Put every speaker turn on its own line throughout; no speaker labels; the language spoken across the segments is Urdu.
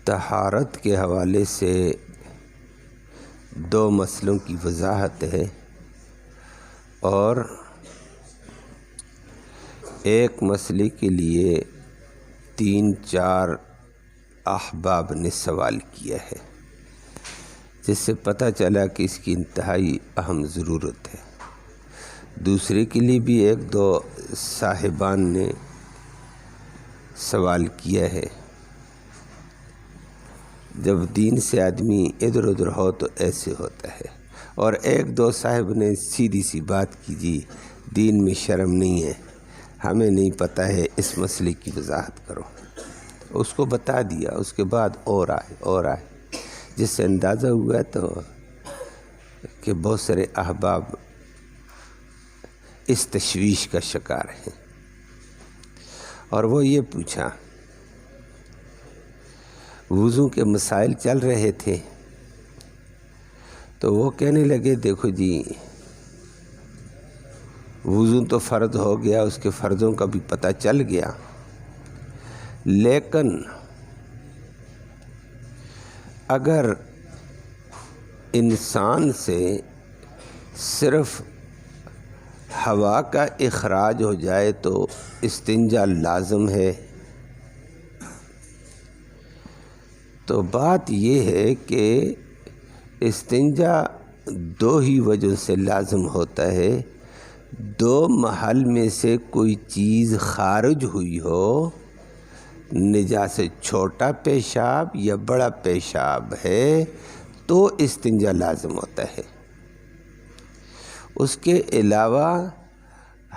طہارت کے حوالے سے دو مسئلوں کی وضاحت ہے اور ایک مسئلے کے لیے 3-4 احباب نے سوال کیا ہے، جس سے پتہ چلا کہ اس کی انتہائی اہم ضرورت ہے۔ دوسرے کے لیے بھی 1-2 صاحبان نے سوال کیا ہے۔ جب دین سے آدمی ادھر ادھر ہو تو ایسے ہوتا ہے، اور 1-2 صاحب نے سیدھی سی بات کی، جی دین میں شرم نہیں ہے، ہمیں نہیں پتہ ہے، اس مسئلے کی وضاحت کرو۔ اس کو بتا دیا، اس کے بعد اور آئے، جس سے اندازہ ہوا تو کہ بہت سارے احباب اس تشویش کا شکار ہیں۔ اور وہ یہ پوچھا، وضو کے مسائل چل رہے تھے تو وہ کہنے لگے دیکھو جی وضو تو فرض ہو گیا، اس کے فرضوں کا بھی پتہ چل گیا، لیکن اگر انسان سے صرف ہوا کا اخراج ہو جائے تو استنجا لازم ہے۔ تو بات یہ ہے کہ استنجا 2 ہی وجہ سے لازم ہوتا ہے، 2 محل میں سے کوئی چیز خارج ہوئی ہو، نجاست چھوٹا پیشاب یا بڑا پیشاب ہے تو استنجا لازم ہوتا ہے۔ اس کے علاوہ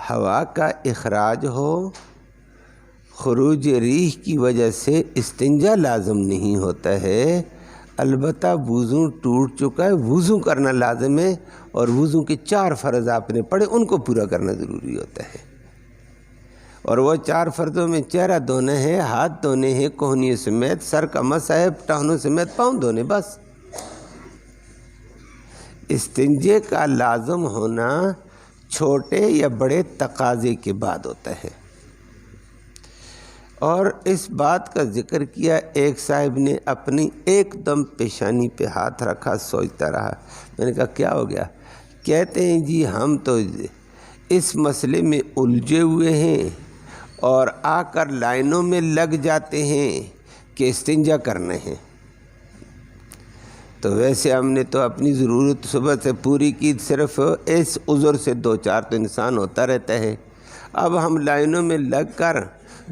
ہوا کا اخراج ہو، خروج ریح کی وجہ سے استنجا لازم نہیں ہوتا ہے، البتہ وضو ٹوٹ چکا ہے، وضو کرنا لازم ہے، اور وضو کے 4 فرض آپ نے پڑھے، ان کو پورا کرنا ضروری ہوتا ہے۔ اور وہ 4 فرضوں میں چہرہ دھونا ہے، ہاتھ دھونے ہیں کوہنیوں سمیت، سر کا مسح ہے، ٹہنوں سمیت، پاؤں دھونے، بس۔ استنجے کا لازم ہونا چھوٹے یا بڑے تقاضے کے بعد ہوتا ہے۔ اور اس بات کا ذکر کیا، ایک صاحب نے اپنی ایک دم پیشانی پہ ہاتھ رکھا، سوچتا رہا۔ میں نے کہا کیا ہو گیا؟ کہتے ہیں جی ہم تو اس مسئلے میں الجھے ہوئے ہیں اور آ کر لائنوں میں لگ جاتے ہیں کہ استنجا کرنے ہیں۔ تو ویسے ہم نے تو اپنی ضرورت صبح سے پوری کی، صرف اس عذر سے 2-4 تو انسان ہوتا رہتا ہے۔ اب ہم لائنوں میں لگ کر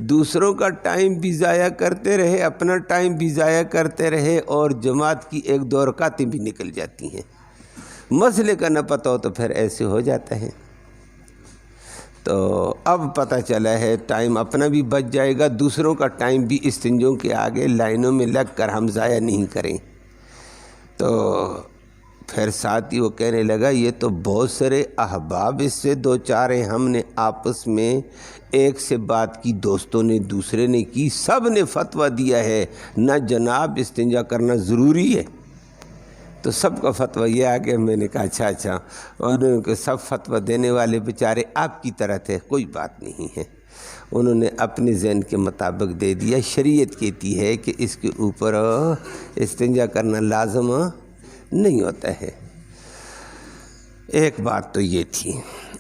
دوسروں کا ٹائم بھی ضائع کرتے رہے، اپنا ٹائم بھی ضائع کرتے رہے، اور جماعت کی 1-2 رکعتیں بھی نکل جاتی ہیں۔ مسئلے کا نہ پتہ ہو تو پھر ایسے ہو جاتا ہے۔ تو اب پتہ چلا ہے ٹائم اپنا بھی بچ جائے گا، دوسروں کا ٹائم بھی استنجوں کے آگے لائنوں میں لگ کر ہم ضائع نہیں کریں۔ تو پھر ساتھ ہی وہ کہنے لگا یہ تو بہت سارے احباب اس سے 2-4 ہیں، ہم نے آپس میں ایک سے بات کی، دوستوں نے دوسرے نے کی، سب نے فتویٰ دیا ہے نہ جناب استنجا کرنا ضروری ہے۔ تو سب کا فتویٰ یہ آ گیا۔ میں نے کہا اچھا، اور انہوں نے سب فتویٰ دینے والے بیچارے آپ کی طرح تھے، کوئی بات نہیں ہے، انہوں نے اپنے ذہن کے مطابق دے دیا۔ شریعت کہتی ہے کہ اس کے اوپر استنجا کرنا لازم نہیں ہوتا ہے۔ ایک بات تو یہ تھی۔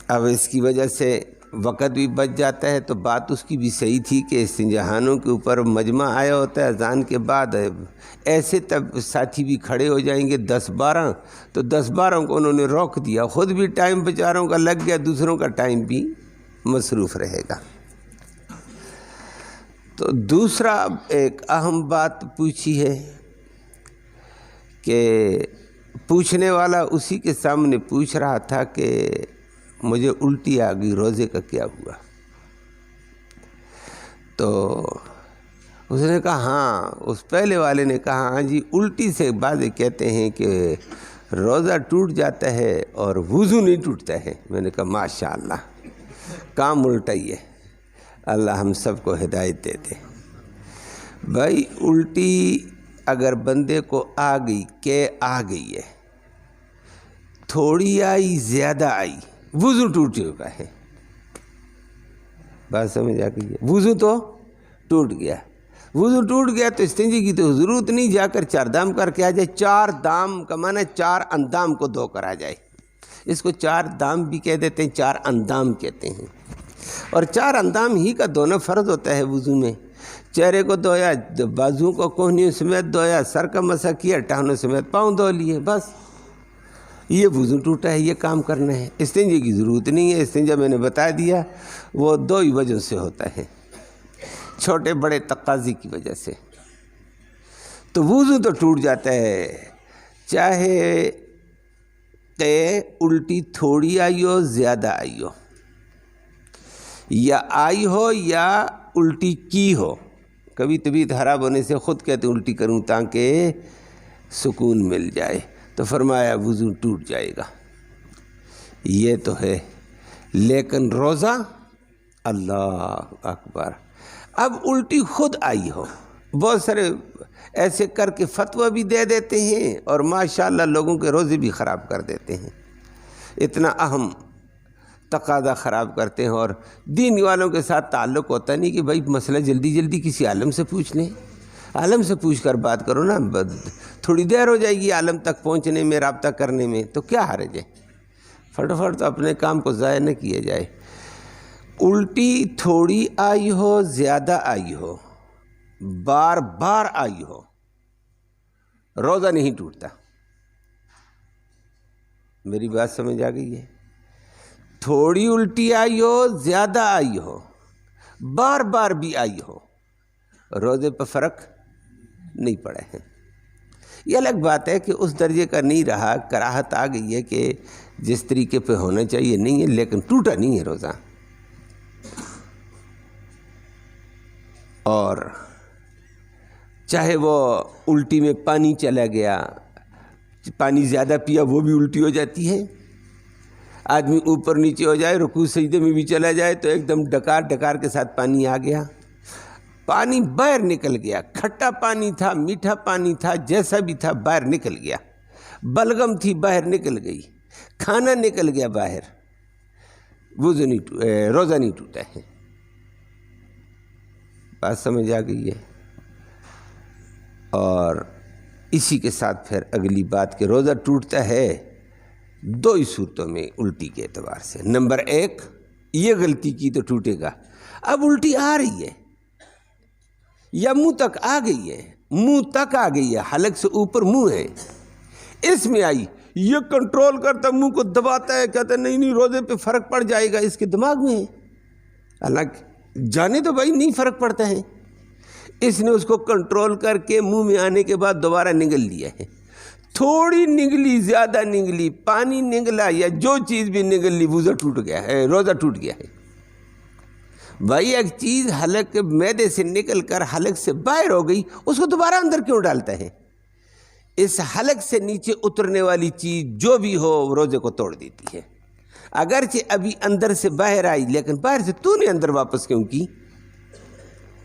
اب اس کی وجہ سے وقت بھی بچ جاتا ہے، تو بات اس کی بھی صحیح تھی کہ استنجاہانوں کے اوپر مجمع آیا ہوتا ہے اذان کے بعد، ایسے تب ساتھی بھی کھڑے ہو جائیں گے 10-12، تو 10-12 کو انہوں نے روک دیا، خود بھی ٹائم بیچاروں کا لگ گیا، دوسروں کا ٹائم بھی مصروف رہے گا۔ تو دوسرا ایک اہم بات پوچھی ہے کہ پوچھنے والا اسی کے سامنے پوچھ رہا تھا کہ مجھے الٹی آ گئی، روزے کا کیا ہوا؟ تو اس نے کہا ہاں، اس پہلے والے نے کہا ہاں جی، الٹی سے بعض کہتے ہیں کہ روزہ ٹوٹ جاتا ہے اور وضو نہیں ٹوٹتا ہے۔ میں نے کہا ماشاءاللہ، کام الٹا ہی ہے، اللہ ہم سب کو ہدایت دے دے۔ بھائی الٹی اگر بندے کو آ گئی کہ آ گئی ہے، تھوڑی آئی زیادہ آئی، وضو ٹوٹ چکا ہے۔ بات سمجھ آ گئی ہے؟ وضو تو ٹوٹ گیا، وضو ٹوٹ گیا تو استنجی کی تو ضرورت نہیں، جا کر 4 دام کر کے آ جائے۔ 4 دام کا معنی 4 اندام کو دھو کر آ جائے، اس کو 4 دام بھی کہہ دیتے ہیں، 4 اندام کہتے ہیں۔ اور 4 اندام ہی کا دھونا فرض ہوتا ہے وضو میں۔ چہرے کو دھویا، بازو کو کوہنیوں سمیت دھویا، سر کا مسح کیا، ٹہنوں سمیت پاؤں دھو لیے، بس یہ وضو ٹوٹا ہے، یہ کام کرنا ہے۔ استنجے کی ضرورت نہیں ہے۔ استنجا میں نے بتا دیا وہ 2 ہی وجہ سے ہوتا ہے، چھوٹے بڑے تقاضی کی وجہ سے۔ تو وضو تو ٹوٹ جاتا ہے، چاہے کہ الٹی تھوڑی آئی ہو زیادہ آئی ہو، یا آئی ہو یا الٹی کی ہو۔ کبھی طبیعت خراب ہونے سے خود کہتے الٹی کروں تاکہ سکون مل جائے، تو فرمایا وضو ٹوٹ جائے گا۔ یہ تو ہے، لیکن روزہ، اللہ اکبر، اب الٹی خود آئی ہو، بہت سارے ایسے کر کے فتویٰ بھی دے دیتے ہیں اور ماشاءاللہ لوگوں کے روزے بھی خراب کر دیتے ہیں، اتنا اہم تقاضا خراب کرتے ہیں۔ اور دین والوں کے ساتھ تعلق ہوتا نہیں کہ بھائی مسئلہ جلدی جلدی کسی عالم سے پوچھ لیں، عالم سے پوچھ کر بات کرو نا، تھوڑی دیر ہو جائے گی عالم تک پہنچنے میں، رابطہ کرنے میں، تو کیا حرج ہے؟ فٹافٹ تو اپنے کام کو ضائع نہ کیا جائے۔ الٹی تھوڑی آئی ہو زیادہ آئی ہو، بار بار آئی ہو، روزہ نہیں ٹوٹتا۔ میری بات سمجھ آ گئی ہے؟ تھوڑی الٹی آئی ہو زیادہ آئی ہو، بار بار بھی آئی ہو، روزے پہ فرق نہیں پڑے ہیں۔ یہ الگ بات ہے کہ اس درجے کا نہیں رہا، کراہت آ گئی ہے کہ جس طریقے پہ ہونا چاہیے نہیں ہے، لیکن ٹوٹا نہیں ہے روزہ۔ اور چاہے وہ الٹی میں پانی چلا گیا، پانی زیادہ پیا وہ بھی الٹی ہو جاتی ہے، آدمی اوپر نیچے ہو جائے، رکوع سجدے میں بھی چلا جائے تو ایک دم ڈکار ڈکار کے ساتھ پانی آ گیا، پانی باہر نکل گیا، کھٹا پانی تھا، میٹھا پانی تھا، جیسا بھی تھا باہر نکل گیا، بلغم تھی باہر نکل گئی، کھانا نکل گیا باہر، روزہ نہیں ٹوٹا ہے۔ بات سمجھ آ گئی ہے؟ اور اسی کے ساتھ پھر اگلی بات کہ روزہ ٹوٹتا ہے 2 ہی صورتوں میں الٹی کے اعتبار سے۔ نمبر 1، یہ غلطی کی تو ٹوٹے گا، اب الٹی آ رہی ہے یا منہ تک آ گئی ہے، منہ تک آ گئی ہے، حلق سے اوپر منہ ہے، اس میں آئی، یہ کنٹرول کرتا منہ کو دباتا ہے، کہتا ہے نہیں روزے پہ فرق پڑ جائے گا، اس کے دماغ میں ہے، حالانکہ جانے تو بھائی نہیں فرق پڑتا ہے، اس نے اس کو کنٹرول کر کے منہ میں آنے کے بعد دوبارہ نگل لیا ہے، تھوڑی نگلی زیادہ نگلی، پانی نگلا یا جو چیز بھی نگل لی، وضو ٹوٹ گیا ہے، روزہ ٹوٹ گیا ہے۔ بھائی ایک چیز حلق کے معدے سے نکل کر حلق سے باہر ہو گئی، اس کو دوبارہ اندر کیوں ڈالتا ہے؟ اس حلق سے نیچے اترنے والی چیز جو بھی ہو روزے کو توڑ دیتی ہے، اگرچہ ابھی اندر سے باہر آئی لیکن باہر سے تو نے اندر واپس کیوں کی؟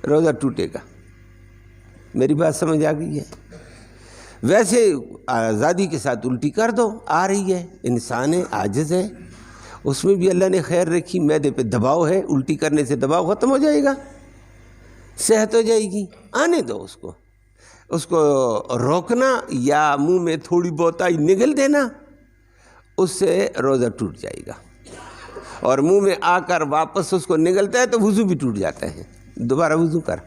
روزہ ٹوٹے گا۔ میری بات سمجھ آ گئی ہے؟ ویسے آزادی کے ساتھ الٹی کر دو، آ رہی ہے، انسان ہے، عاجز ہے، اس میں بھی اللہ نے خیر رکھی، معدے پہ دباؤ ہے، الٹی کرنے سے دباؤ ختم ہو جائے گا، صحت ہو جائے گی، آنے دو اس کو روکنا یا منہ میں تھوڑی بہت آئی نگل دینا، اس سے روزہ ٹوٹ جائے گا۔ اور منہ میں آ کر واپس اس کو نگلتا ہے تو وضو بھی ٹوٹ جاتا ہے، دوبارہ وضو کر،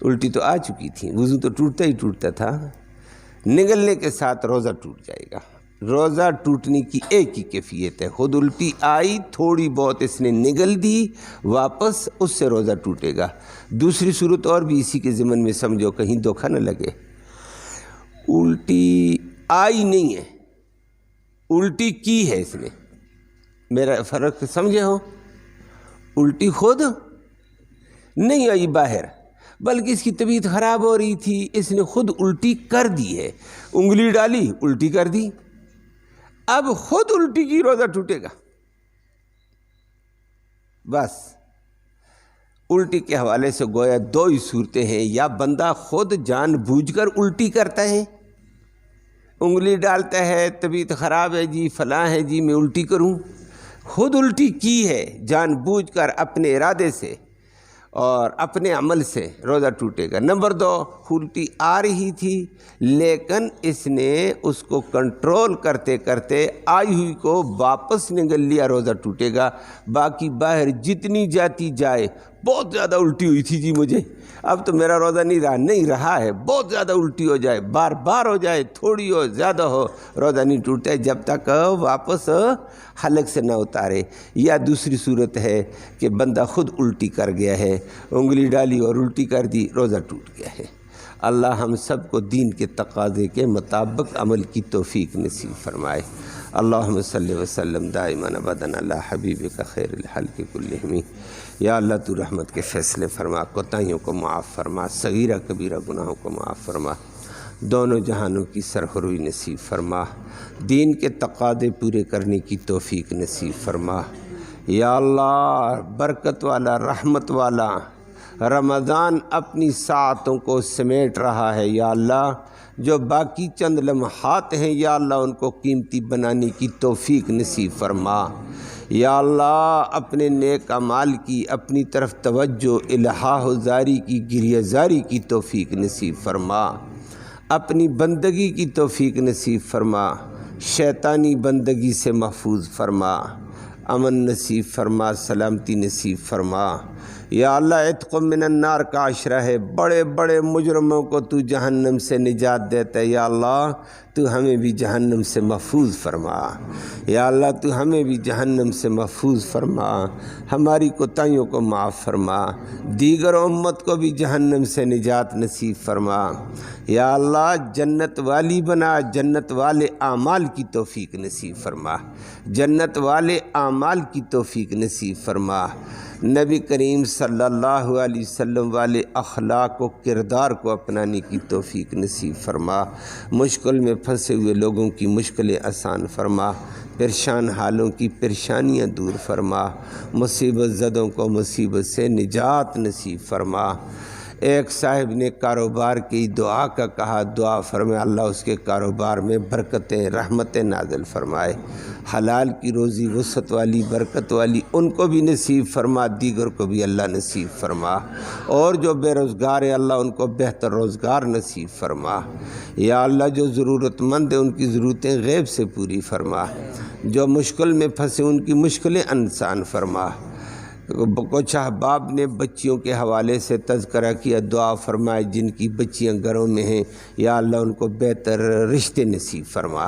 الٹی تو آ چکی تھی، وضو تو ٹوٹتا ہی ٹوٹتا تھا، نگلنے کے ساتھ روزہ ٹوٹ جائے گا۔ روزہ ٹوٹنے کی ایک ہی کیفیت ہے، خود الٹی آئی، تھوڑی بہت اس نے نگل دی واپس، اس سے روزہ ٹوٹے گا۔ دوسری صورت اور بھی اسی کے ضمن میں سمجھو، کہیں دھوکہ نہ لگے، الٹی آئی نہیں ہے، الٹی کی ہے اس نے، میرا فرق سمجھے ہو؟ الٹی خود نہیں آئی باہر، بلکہ اس کی طبیعت خراب ہو رہی تھی، اس نے خود الٹی کر دی ہے، انگلی ڈالی الٹی کر دی، اب خود الٹی کی، روزہ ٹوٹے گا۔ بس الٹی کے حوالے سے گویا 2 ہی صورتیں ہیں، یا بندہ خود جان بوجھ کر الٹی کرتا ہے، انگلی ڈالتا ہے، طبیعت خراب ہے جی، فلاں ہے جی، میں الٹی کروں، خود الٹی کی ہے جان بوجھ کر اپنے ارادے سے، اور اپنے عمل سے روزہ ٹوٹے گا۔ نمبر 2، الٹی آ رہی تھی لیکن اس نے اس کو کنٹرول کرتے کرتے آئی ہوئی کو واپس نگل لیا، روزہ ٹوٹے گا۔ باقی باہر جتنی جاتی جائے، بہت زیادہ الٹی ہوئی تھی جی مجھے، اب تو میرا روزہ نہیں رہا ہے، بہت زیادہ الٹی ہو جائے، بار بار ہو جائے، تھوڑی ہو زیادہ ہو، روزہ نہیں ٹوٹتا ہے جب تک واپس حلق سے نہ اتارے۔ یا دوسری صورت ہے کہ بندہ خود الٹی کر گیا ہے، انگلی ڈالی اور الٹی کر دی، روزہ ٹوٹ گیا ہے۔ اللہ ہم سب کو دین کے تقاضے کے مطابق عمل کی توفیق نصیب فرمائے۔ اللہم صلی وسلم دائما ابدا علی حبیبک خیر الخلق کلہم۔ یا اللہ تو رحمت کے فیصلے فرما، کوتاہیوں کو معاف فرما، صغیرہ کبیرہ گناہوں کو معاف فرما، دونوں جہانوں کی سرخروئی نصیب فرما، دین کے تقاضے پورے کرنے کی توفیق نصیب فرما۔ یا اللہ برکت والا، رحمت والا رمضان اپنی ساعتوں کو سمیٹ رہا ہے، یا اللہ جو باقی چند لمحات ہیں یا اللہ ان کو قیمتی بنانے کی توفیق نصیب فرما۔ یا اللہ اپنے نیک اعمال کی اپنی طرف توجہ، الہا و زاری کی، گریہ زاری کی توفیق نصیب فرما، اپنی بندگی کی توفیق نصیب فرما، شیطانی بندگی سے محفوظ فرما، امن نصیب فرما، سلامتی نصیب فرما۔ یا اللہ عتق من النار کا عشرہ ہے، بڑے بڑے مجرموں کو تو جہنم سے نجات دیتا ہے، یا اللہ تو ہمیں بھی جہنم سے محفوظ فرما۔ یا اللہ تو ہمیں بھی جہنم سے محفوظ فرما، ہماری کوتاہیوں کو معاف فرما، دیگر امت کو بھی جہنم سے نجات نصیب فرما۔ یا اللہ جنت والی بنا، جنت والے اعمال کی توفیق نصیب فرما، جنت والے اعمال کی توفیق نصیب فرما، نبی کریم صلی اللہ علیہ وسلم والے اخلاق و کردار کو اپنانے کی توفیق نصیب فرما، مشکل میں پھنسے ہوئے لوگوں کی مشکلیں آسان فرما، پریشان حالوں کی پریشانیاں دور فرما، مصیبت زدوں کو مصیبت سے نجات نصیب فرما۔ ایک صاحب نے کاروبار کی دعا کا کہا، دعا فرمائے اللہ اس کے کاروبار میں برکتیں رحمتیں نازل فرمائے، حلال کی روزی وسعت والی برکت والی ان کو بھی نصیب فرما، دیگر کو بھی اللہ نصیب فرما، اور جو بے روزگار ہیں اللہ ان کو بہتر روزگار نصیب فرما۔ یا اللہ جو ضرورت مند ہیں ان کی ضرورتیں غیب سے پوری فرما، جو مشکل میں پھنسے ان کی مشکلیں آسان فرما۔ کچھ احباب نے بچیوں کے حوالے سے تذکرہ کیا، دعا فرمائے جن کی بچیاں گھروں میں ہیں یا اللہ ان کو بہتر رشتے نصیب فرما،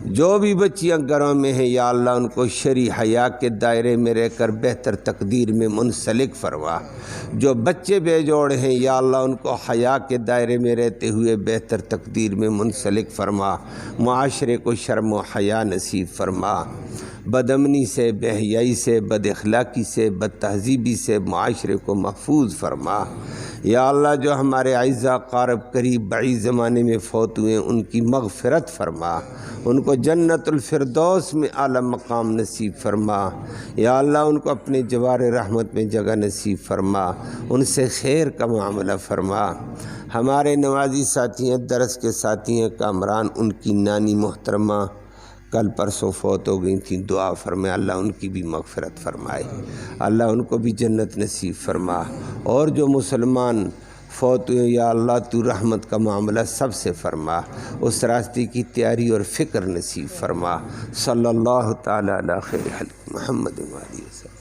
جو بھی بچیاں گھروں میں ہیں یا اللہ ان کو شرع حیا کے دائرے میں رہ کر بہتر تقدیر میں منسلک فرما، جو بچے بے جوڑ ہیں یا اللہ ان کو حیا کے دائرے میں رہتے ہوئے بہتر تقدیر میں منسلک فرما، معاشرے کو شرم و حیا نصیب فرما، بدامنی سے، بے حیائی سے، بد اخلاقی سے، بد تہذیبی سے معاشرے کو محفوظ فرما۔ یا اللہ جو ہمارے اعزاء قارب قریب بعید زمانے میں فوت ہوئے ان کی مغفرت فرما، ان کو جنت الفردوس میں اعلیٰ مقام نصیب فرما۔ یا اللہ ان کو اپنے جوار رحمت میں جگہ نصیب فرما، ان سے خیر کا معاملہ فرما۔ ہمارے نمازی ساتھی ہیں، درس کے ساتھی ہیں کامران، ان کی نانی محترمہ کل پرسوں فوت ہو گئی تھیں، دعا فرمائے اللہ ان کی بھی مغفرت فرمائے، اللہ ان کو بھی جنت نصیب فرما، اور جو مسلمان فوت ہوئے یا اللہ تو رحمت کا معاملہ سب سے فرما، اس راستے کی تیاری اور فکر نصیب فرما۔ صلی اللہ تعالی علی خیر خلق محمد و آلہ وسلم۔